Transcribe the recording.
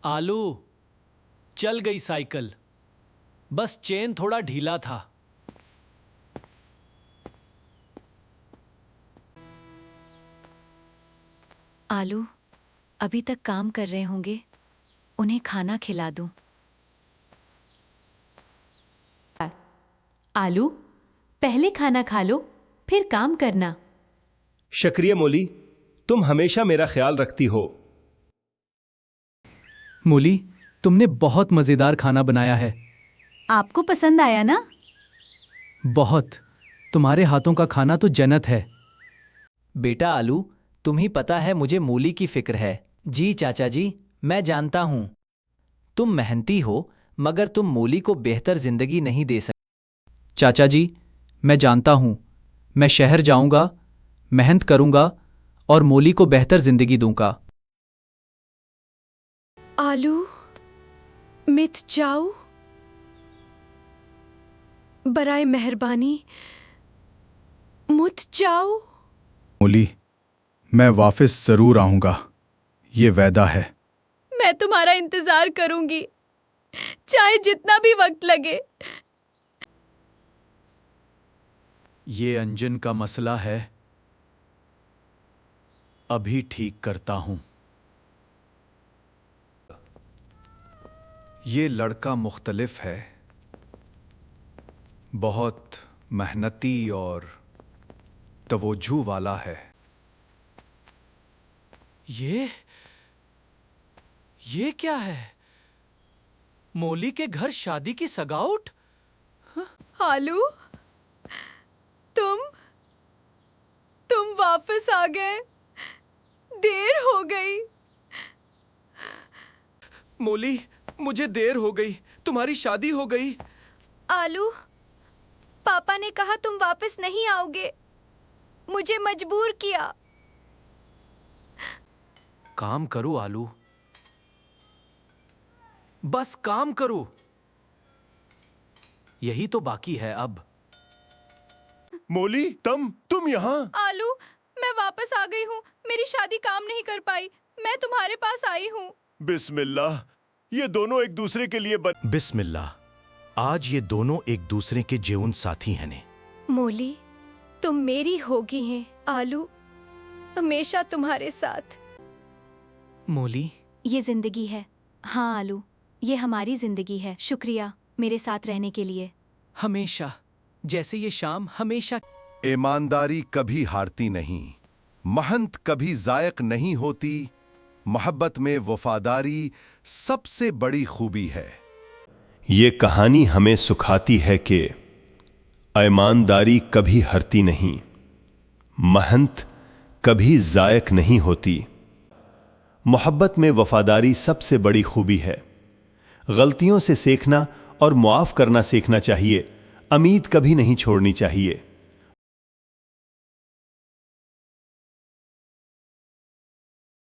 आलू, चल गई साइकिल। बस चेन थोड़ा ढीला था। आलू, अभी तक काम कर रहे होंगे, उन्हें खाना खिला दूं। आलू, पहले खाना खा लो, फिर काम करना। शुक्रिया मोली, तुम हमेशा मेरा ख्याल रखती हो। मूली, तुमने बहुत मजेदार खाना बनाया है। आपको पसंद आया ना? बहुत। तुम्हारे हाथों का खाना तो जन्नत है। बेटा आलू, तुम्हें पता है मुझे मूली की फिक्र है। जी चाचा जी, मैं जानता हूं। तुम मेहनती हो, मगर तुम मूली को बेहतर जिंदगी नहीं दे सकते। चाचा जी, मैं जानता हूं। मैं शहर जाऊंगा, मेहनत करूंगा और मूली को बेहतर जिंदगी दूंगा। आलू, मित जाओ। बराए मेहरबानी मुत जाओ। मूली, मैं वापस जरूर आऊंगा, ये वादा है। मैं तुम्हारा इंतजार करूंगी, चाहे जितना भी वक्त लगे। ये अंजन का मसला है, अभी ठीक करता हूं। ये लड़का मुख्तलिफ है, बहुत मेहनती और तवज्जो वाला है। ये क्या है? मोली के घर शादी की सगावट? आलू, तुम वापस आ गए। देर हो गई। मोली, मुझे देर हो गई, तुम्हारी शादी हो गई। आलू, पापा ने कहा तुम वापस नहीं आओगे, मुझे मजबूर किया। काम करो आलू, बस काम करो। यही तो बाकी है अब। मोली, तुम यहाँ? आलू, मैं वापस आ गई हूँ। मेरी शादी काम नहीं कर पाई, मैं तुम्हारे पास आई हूँ। बिस्मिल्लाह, ये दोनों एक दूसरे के लिए बिस्मिल्लाह, आज ये दोनों एक दूसरे के जीवन साथी हैं ने। मोली, तुम मेरी होगी हैं। आलू, हमेशा तुम्हारे साथ। मोली, ये जिंदगी है। हाँ आलू, ये हमारी जिंदगी है। शुक्रिया मेरे साथ रहने के लिए। हमेशा, जैसे ये शाम हमेशा। ईमानदारी कभी हारती नहीं, महंत कभी जायक नहीं होती। मोहब्बत में वफादारी सबसे बड़ी खूबी है। ये कहानी हमें सिखाती है कि ईमानदारी कभी हारती नहीं, महंत कभी जायक नहीं होती। मोहब्बत में वफादारी सबसे बड़ी खूबी है। गलतियों से सीखना और मुआफ करना सीखना चाहिए। उम्मीद कभी नहीं छोड़नी चाहिए।